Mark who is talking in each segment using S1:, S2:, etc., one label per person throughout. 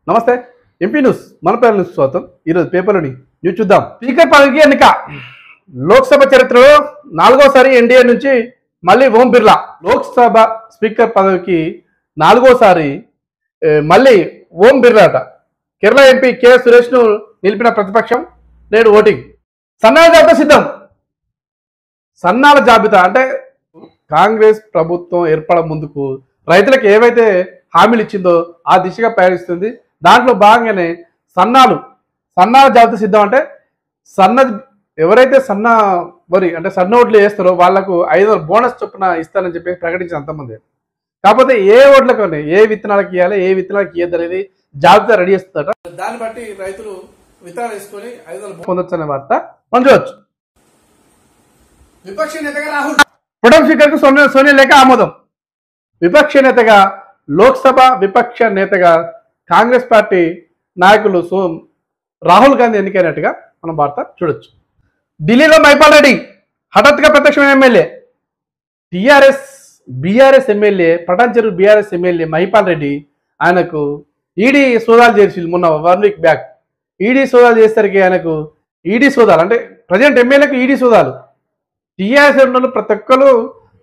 S1: నమస్తే MP news మన పేరు న్యూస్ స్వాగతం. ఈరోజు పేపర్లోని న్యూస్ చూద్దాం. స్పీకర్ పదవికి ఎన్నిక. లోక్సభ చరిత్రలో 4వసారి ఎన్డీఏ నుంచి మళ్ళీ ఓం బిర్లా లోక్సభ స్పీకర్ పదవికి 4వసారి మళ్ళీ ఓం బిర్లాట. కేరళ ఎంపీ కె సురేష్ను నిలిపిన ప్రతిపక్షం నేడు ఓటింగ్. సన్నాల జాబితా సిద్ధం. సన్నాల జాబితా అంటే కాంగ్రెస్ ప్రభుత్వం ఏర్పడ ముందుకు రైతులకు ఏవైతే హామీలు ఇచ్చిందో ఆ దిశగా ప్రయాణిస్తుంది. దాంట్లో భాగంగానే సన్నాల జాబితా సిద్ధం. అంటే ఎవరైతే సన్న వరి అంటే సన్న ఓట్లు వేస్తారో వాళ్లకు 500 బోనస్ చొప్పున ఇస్తానని చెప్పి ప్రకటించిన అంతమంది. కాకపోతే ఏ ఓట్లకు ఏ విత్తనాలకు ఇవ్వాలి, ఏ విత్తనాలకు ఇవ్వద్దు అనేది జాబితా రెడీ చేస్తుందట. దాన్ని బట్టి రైతులు విత్తనాలు వేసుకొని 500 పొందొచ్చు అనే వార్త మనం చూడొచ్చు. విపక్ష నేతగా రాహుల్ ప్రొటెం స్పీకర్ కు సోనియా లేఖ ఆమోదం. విపక్ష నేతగా లోక్సభ విపక్ష నేతగా కాంగ్రెస్ పార్టీ నాయకులు రాహుల్ గాంధీ ఎన్నికైనట్టుగా మనం వార్త చూడొచ్చు. ఢిల్లీలో మైపాల్ రెడ్డి హఠాత్తుగా ప్రత్యక్షమైన ఎమ్మెల్యే. బీఆర్ఎస్ ఎమ్మెల్యే పటాన్ చెరువు బీఆర్ఎస్ ఎమ్మెల్యే మైపాల్ రెడ్డి ఆయనకు ఈడీ సోదాలు చేసి మొన్న 1 వీక్ బ్యాక్ ఈడీ సోదాలు చేసేసరికి ఆయనకు ఈడీ సోదాలు అంటే ప్రజెంట్ ఎమ్మెల్యేకు ఈడీ సోదాలు. టీఆర్ఎస్ ఎమ్మెల్యేలు ప్రతి ఒక్కరు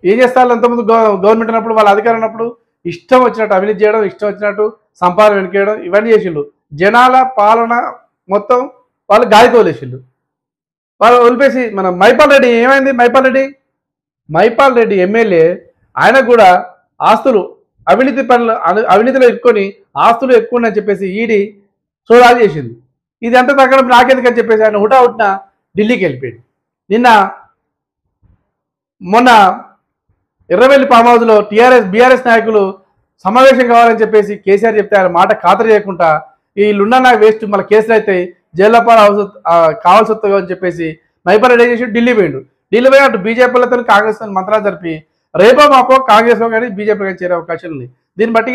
S1: ఏం చేస్తారు, అంతకుముందు గవర్నమెంట్ ఉన్నప్పుడు వాళ్ళ అధికారం ఉన్నప్పుడు ఇష్టం వచ్చినట్టు అవినీతి చేయడం, ఇష్టం వచ్చినట్టు సంపాదన వెనుకేయడం ఇవన్నీ చేసిండు. జనాల పాలన మొత్తం వాళ్ళు గాలికి వదిలేసిండు. వాళ్ళు వదిలిపేసి మన మైపాల్ రెడ్డి ఏమైంది? మైపాల్ రెడ్డి ఎమ్మెల్యే ఆయన కూడా ఆస్తులు అవినీతిలో ఎక్కువని ఆస్తులు ఎక్కువ అని చెప్పేసి ఈడీ సోదాలు చేసింది. ఇది అంతా తగ్గడం నాకెందుకని చెప్పేసి ఆయన హుటాహుటిన ఢిల్లీకి వెళ్ళిపోయాడు. మొన్న ఎర్రవెల్లి ఫామ్ హౌస్లో బీఆర్ఎస్ నాయకులు సమావేశం కావాలని చెప్పేసి కేసీఆర్ చెప్తే ఆయన మాట ఖాతరు చేయకుండా వీళ్ళున్నా నాకు వేస్ట్ మళ్ళీ కేసులు అయితే జైల్లో కావాల్సి వస్తుంది అని చెప్పేసి మైపాల్ రెడ్డి చేసి ఢిల్లీ పోయిండు. ఢిల్లీ పోయి అటు బీజేపీలతో కాంగ్రెస్ మంత్రాలు జరిపి రేపో మాపో కాంగ్రెస్ కానీ బీజేపీ కానీ చేరే అవకాశం ఉంది. దీన్ని బట్టి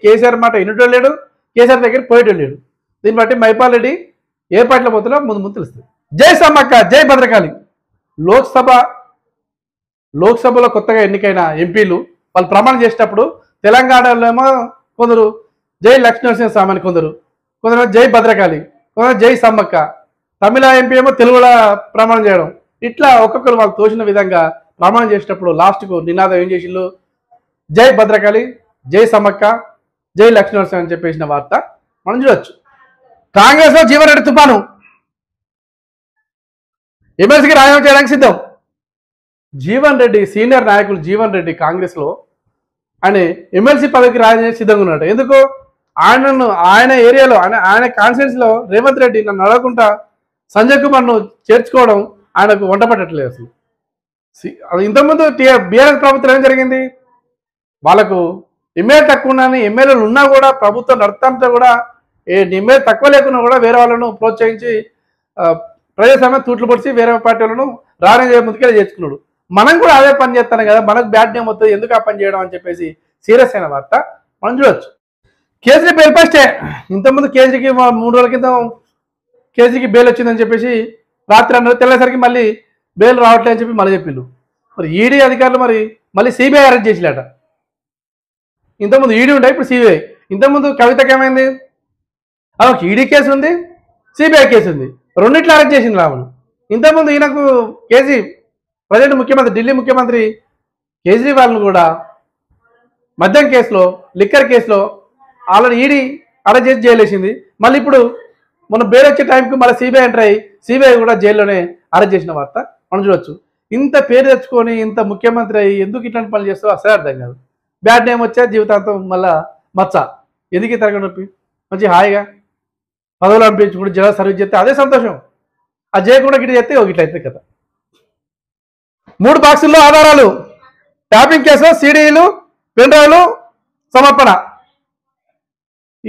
S1: కేసీఆర్ మాట వినటం లేడు, కేసీఆర్ దగ్గర పోయటం లేడు. దీన్ని బట్టి మైపాల్ రెడ్డి ఏ పార్టీలో పోతుందో ముందు తెలుస్తుంది. జై సమ్మక్క జై భద్రకాళి. లోక్సభలో కొత్తగా ఎన్నికైన ఎంపీలు వాళ్ళు ప్రమాణం చేసేటప్పుడు తెలంగాణలో ఏమో కొందరు జై లక్ష్మీనరసింహస్వామి అని, కొందరు జై భద్రకాళి, కొందరు జై సమ్మక్క. తమిళ ఎంపీ ఏమో తెలుగులో ప్రమాణం చేయడం. ఇట్లా ఒక్కొక్కరు వాళ్ళు తోచిన విధంగా ప్రమాణం చేసేటప్పుడు లాస్ట్కు నినాదం ఏం చేసిళ్ళు? జై భద్రకాళి, జై సమ్మక్క, జై లక్ష్మీనరసింహ అని చెప్పేసిన వార్త మనం చూడొచ్చు. కాంగ్రెస్ లో జీవన్ రెడ్డి తుఫాను. ఎమ్మెల్సీకి రాజీనామా చేయడానికి సిద్ధం. జీవన్ రెడ్డి సీనియర్ నాయకులు జీవన్ రెడ్డి కాంగ్రెస్ లో ఆయన ఎమ్మెల్సీ పదవికి రాజీనామా సిద్ధంగా ఉన్నాడు. ఎందుకు? ఆయన ఏరియాలో ఆయన కాన్స్టిట్యూన్సీ లో రేవంత్ రెడ్డి నన్ను అడగకుండా సంజయ్ కుమార్ను చేర్చుకోవడం ఆయనకు వంట పట్టట్లేదు. అసలు ఇంతకుముందు బీఆర్ఎస్ ప్రభుత్వం ఏం జరిగింది? వాళ్ళకు ఎమ్మెల్యే తక్కువ ఉన్నాయని ఎమ్మెల్యేలు ఉన్నా కూడా ప్రభుత్వం నడుపుతుంటే కూడా ఎమ్మెల్యే తక్కువ లేకున్నా కూడా వేరే వాళ్ళను ప్రోత్సహించి ప్రజాస్వామ్యం తూట్లు పొడిచి వేరే పార్టీ వాళ్ళను రాజీనామా ముందుకెళ్ళి చేర్చుకున్నాడు. మనం కూడా అదే పని చేస్తాను కదా, మనకు బ్యాడ్ నేమ్ వస్తుంది, ఎందుకు ఆ పని చేయడం అని చెప్పేసి సీరియస్ అయిన వార్త మనం చూడొచ్చు. కేజ్రీ బెయిల్ ఫస్టే. ఇంతకుముందు కేజ్రీకి 3 రోజుల క్రితం కేజ్రీకి బెయిల్ వచ్చిందని చెప్పేసి రాత్రి అన్నారు. తెల్లేసరికి మళ్ళీ బెయిల్ రావట్లేదని చెప్పి మళ్ళీ చెప్పిండు. మరి ఈడీ అధికారులు మళ్ళీ సిబిఐ అరెస్ట్ చేసిలేట. ఇంతకుముందు ఈడీ ఉండే, ఇప్పుడు సిబిఐ. ఇంతకుముందు కవితకి ఏమైంది? ఆమెకు ఈడీ కేసు ఉంది, సిబిఐ కేసు ఉంది, రెండిట్లో అరెస్ట్ చేసింది రాములు. ఇంతకుముందు ఈయనకు ప్రజెంట్ ముఖ్యమంత్రి ఢిల్లీ ముఖ్యమంత్రి కేజ్రీవాల్ను కూడా మద్యం కేసులో లిక్కర్ కేసులో ఆల్రెడీ ఈడీ అరెస్ట్ చేసి జైలు వేసింది. మళ్ళీ ఇప్పుడు మన బెయిల్ వచ్చే టైంకి మళ్ళీ సిబిఐ ఎంటర్ అయ్యి సిబిఐ కూడా జైల్లోనే అరెస్ట్ చేసిన వార్త మనం చూడొచ్చు. ఇంత పేరు తెచ్చుకొని ఇంత ముఖ్యమంత్రి అయ్యి ఎందుకు ఇట్లాంటి పనులు చేస్తారో అసలు అర్థం కాదు. బ్యాడ్ నేమ్ వచ్చా జీవితాంతం మళ్ళా మచ్చ. ఎందుకు తరగనొప్పి మంచి హాయిగా పదవులు అనిపించుకుంటూ జనాలు సర్వీస్ చేస్తే అదే సంతోషం. అది చేయకుండా గిట్ట చేస్తే ఇట్లా అయితే కదా. 3 బాక్సుల్లో ఆధారాలు. ట్యాపింగ్ కేసులో సీడీలు పెన్ డ్రైవ్లు సమర్పణ.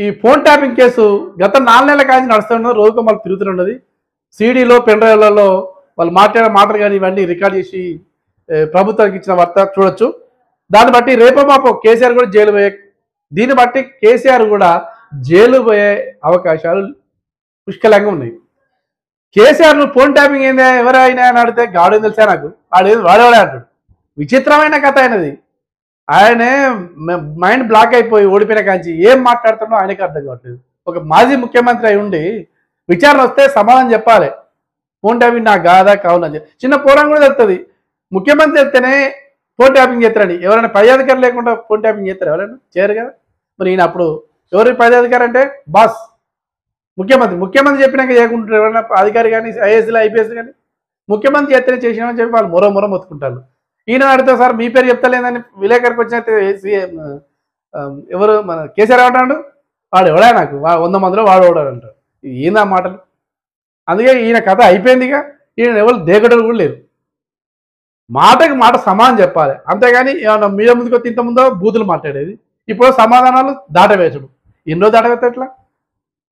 S1: ఈ ఫోన్ ట్యాపింగ్ కేసు గత 4 నెలల కాంచి నడుస్తున్నది. రోజుకు మళ్ళీ తిరుగుతున్నది. సీడీలో పెన్ డ్రైవ్లలో వాళ్ళు మాట్లాడే మాటలు కానీ ఇవన్నీ రికార్డ్ చేసి ప్రభుత్వానికి ఇచ్చిన వార్త చూడొచ్చు. దాన్ని బట్టి రేపో మాపో కేసీఆర్ కూడా జైలు పోయే దీన్ని బట్టి కేసీఆర్ కూడా జైలు పోయే అవకాశాలు పుష్కలంగా ఉన్నాయి. కేసీఆర్ నువ్వు ఫోన్ ట్యాపింగ్ ఏందా ఎవరైనా అని అడిగితే గాడు తెలుసా నాకు వాడేవాడే అంటాడు. విచిత్రమైన కథ అయినది. ఆయనే మైండ్ బ్లాక్ అయిపోయి ఓడిపోయిన కాంచి ఏం మాట్లాడుతున్నో ఆయనకి అర్థం కావట్లేదు. ఒక మాజీ ముఖ్యమంత్రి అయి ఉండి విచారణ వస్తే సమాధానం చెప్పాలి. ఫోన్ ట్యాపింగ్ నాకు కాదా కావునని చెప్పి చిన్న పోరాం కూడా తెలుస్తుంది. ముఖ్యమంత్రి చెప్తేనే ఫోన్ ట్యాపింగ్ చేస్తారని ఎవరైనా పై అధికారం లేకుండా ఫోన్ ట్యాపింగ్ చేస్తారు? ఎవరైనా చేయరు కదా. మరి ఈయన అప్పుడు ఎవరి పై అధికారం అంటే బాస్ ముఖ్యమంత్రి చెప్పినాక చేయకుంటారు ఎవరైనా అధికారి కానీ ఐఏఎస్లు ఐపీఎస్ కానీ. ముఖ్యమంత్రి చేస్తేనే చేసినామని చెప్పి వాళ్ళు మొర మొత్తుకుంటారు. ఈయన అడిగితే సార్ మీ పేరు చెప్తలేదని విలేకరికి వచ్చిన ఎవరు మన కేసీఆర్ ఏమంటాడు, వాడు ఎవడా నాకు 100 మందిలో వాడు ఎవడాడు అంటాడు. ఏందా మాటలు? అందుకే ఈయన కథ అయిపోయిందిగా. ఈయన ఎవరు దేగడలు కూడా లేరు. మాటకి మాట సమానం చెప్పాలి, అంతేగాని ఏమన్నా మీద ముందుకు ఇంత ముందో బూతులు మాట్లాడేది, ఇప్పుడు సమాధానాలు దాటవేసుడు. ఎన్నో దాటవేస్తే ఎట్లా?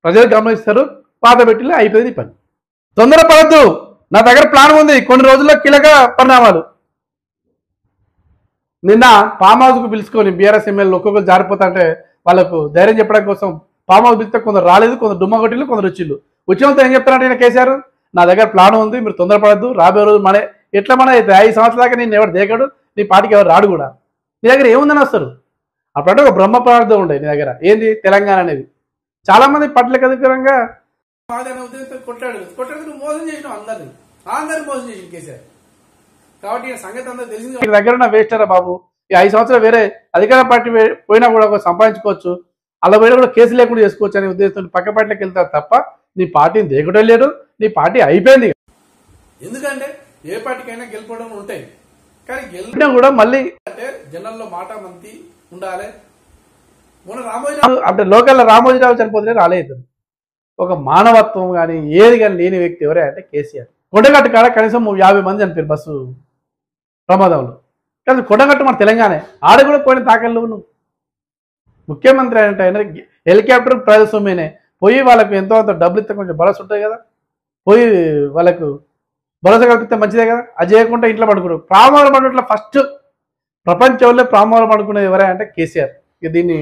S1: ప్రజలు గమనిస్తారు, పాత పెట్టిలే అయిపోయింది పని. తొందరపడద్దు, నా దగ్గర ప్లాన్ ఉంది. కొన్ని రోజుల్లో కీలక పరిణామాలు. నిన్న ఫామ్ హౌస్కు పిలుచుకొని బీఆర్ఎస్ ఎమ్మెల్యేలు ఒక్కొక్కరు జారిపోతా అంటే వాళ్ళకు ధైర్యం చెప్పడం కోసం ఫామ్ హౌస్ పిలిస్తే కొందరు రాలేదు, కొందరు డుమ్మ కొట్టిళ్ళు, కొందరు వచ్చిళ్ళు. వచ్చినంత ఏం చెప్తారంటే ఈయన కేసీఆర్, నా దగ్గర ప్లాన్ ఉంది, మీరు తొందరపడద్దు, రాబోయే రోజు మన ఎట్లా మన అయితే 5 సంవత్సరాల దాకా నేను ఎవరు దేకడు, నీ పార్టీకి ఎవరు రాడు కూడా. నీ దగ్గర ఏముందని వస్తారు? అప్పుడంటే ఒక బ్రహ్మ పదార్థం ఉండే నీ దగ్గర. ఏంది తెలంగాణ అనేది. చాలా మంది పట్లకి అధికారంగా కొట్టాడు నువ్వు మోసం చేసినావు అందరినీ మోసం చేసి కేసీఆర్. కాబట్టి సంగతి అందరూ తెలిసింది. మీ దగ్గర ఉన్న వేస్టరా బాబు. ఈ 5 సంవత్సరాలు వేరే అధికార పార్టీ పోయినా కూడా సంపాదించుకోవచ్చు, అలా పోయినా కూడా కేసు లేకుండా చేసుకోవచ్చు అనే ఉద్దేశంతో పక్క పార్టీలకు వెళ్తారు తప్ప నీ పార్టీని దేకడం లేదు. నీ పార్టీ అయిపోయింది. ఎందుకంటే ఏ పార్టీకైనా గెలుపడం ఉంటాయి, కానీ గెలిపినా కూడా మళ్ళీ అంటే జనాల్లో మాట మంతి ఉండాలి. మొన్న రామోజీరావు అంటే లోకల్లో రామోజీరావు చనిపోతే రాలేదు. ఒక మానవత్వం కానీ ఏది కానీ లేని వ్యక్తి ఎవరే అంటే కేసీఆర్. కొండగట్టు కాడ కనీసం 50 మంది చనిపోయారు బస్సు ప్రమాదంలో. కానీ కొండగట్టు మన తెలంగాణ, ఆడ కూడా పోయిన తాకల్లో నువ్వు ముఖ్యమంత్రి అంటే హెలికాప్టర్ ప్రజాస్వామ్యనే. పోయి వాళ్ళకు ఎంతో అంత డబ్బులు ఇస్తే కొంచెం భరోసా ఉంటుంది కదా, పోయి వాళ్ళకు భరోసా కల్పిస్తే మంచిదే కదా. అది చేయకుండా ఇంట్లో పడుకున్నారు. ప్రామాణం పడుకుంటే ఫస్ట్ ప్రపంచంలో ప్రామాణం పడుకునేది ఎవరే అంటే కేసీఆర్. ఇక దీన్ని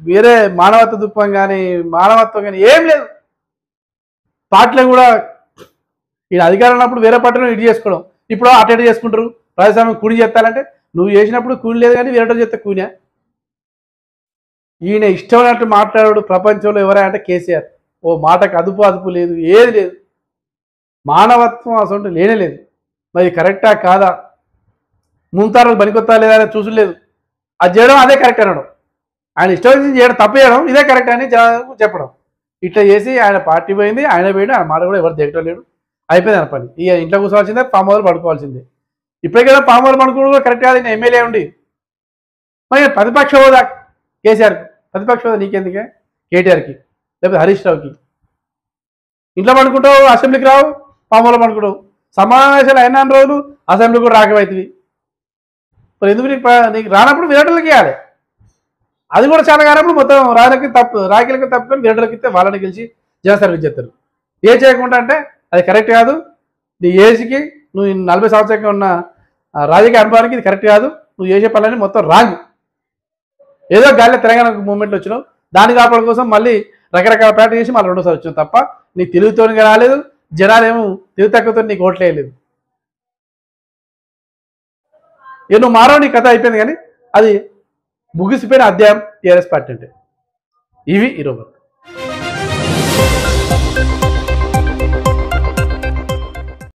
S1: వేరే మానవత్వ దృక్పథం కానీ మానవత్వం కానీ ఏం లేదు. పార్టీలో కూడా ఈయన అధికారం ఉన్నప్పుడు వేరే పార్టీలో ఇటు చేసుకోవడం, ఇప్పుడు అటెండ్ చేసుకుంటారు. ప్రజాస్వామ్యం కూడి చేస్తారంటే నువ్వు చేసినప్పుడు కూలి లేదు కానీ వేరే చేస్తే కూనా. ఈయన ఇష్టమైనట్టు మాట్లాడాడు. ప్రపంచంలో ఎవరా అంటే కేసీఆర్. ఓ మాటకు అదుపు లేదు, ఏది లేదు. మానవత్వం అసలు లేనే లేదు. మరి కరెక్టా కాదా, ముంతారు పనికొత్తా లేదా అనేది చూసలేదు. అది చేయడం అదే కరెక్ట్ అనడం, ఆయన ఇష్టం చేయడం తప్పు చేయడం ఇదే కరెక్ట్ అని చెప్పడం. ఇట్లా చేసి ఆయన పార్టీ పోయింది, ఆయన పోయింది. ఆయన మాట కూడా ఎవరు దిగటం లేడు. అయిపోయింది ఆయన పని. ఇక ఇంట్లో కూర్చోవాల్సిందే, ఫామ్ హౌస్ పడుకోవాల్సిందే. ఇప్పటికే ఫామ్ హౌస్ పడుకోవడం కూడా కరెక్ట్ కాదు. నేను ఎమ్మెల్యే ఉండి మరి ప్రతిపక్ష హోదా కేసీఆర్కి, ప్రతిపక్ష హోదా నీకెందుకే కేటీఆర్కి లేకపోతే హరీష్ రావుకి. ఇంట్లో పడుకుంటావు, అసెంబ్లీకి రావు, ఫామ్ హౌస్లో పడుకుంటావు. సమావేశాలు అయినా రోజులు అసెంబ్లీ కూడా రాకపోతుంది. మరి ఎందుకు నీకు రానప్పుడు విరాటలకి ఇవ్వాలి. అది కూడా చాలా కానప్పుడు మొత్తం రాకిలకి తప్పుకొని విరాటలకి ఇస్తే వాళ్ళని గెలిచి జన సర్వీస్ చేస్తారు. ఏ చేయకుండా అంటే అది కరెక్ట్ కాదు. నీ ఏజ్కి నువ్వు 40 సంవత్సరాలకి ఉన్న రాజకీయ అనుభవానికి ఇది కరెక్ట్ కాదు. నువ్వు చేసే పనులని మొత్తం రాంగ్. ఏదో గాలిలో తెలంగాణ మూమెంట్లో వచ్చినావు, దాని కాపాడు కోసం మళ్ళీ రకరకాల ప్యాటర్న్ చేసి మళ్ళీ 2సారి వచ్చినావు తప్ప నీకు తెలుగుతో రాలేదు. జనాలేమో తెలుగు తక్కువతో నీకు ఓట్లేదు. ఇక నువ్వు మారవు, నీ కథ అయిపోయింది. కానీ అది ముగిసిపోయిన అధ్యాయం టీఆర్ఎస్ పార్టీ అంటే. ఇవి ఈరోజు.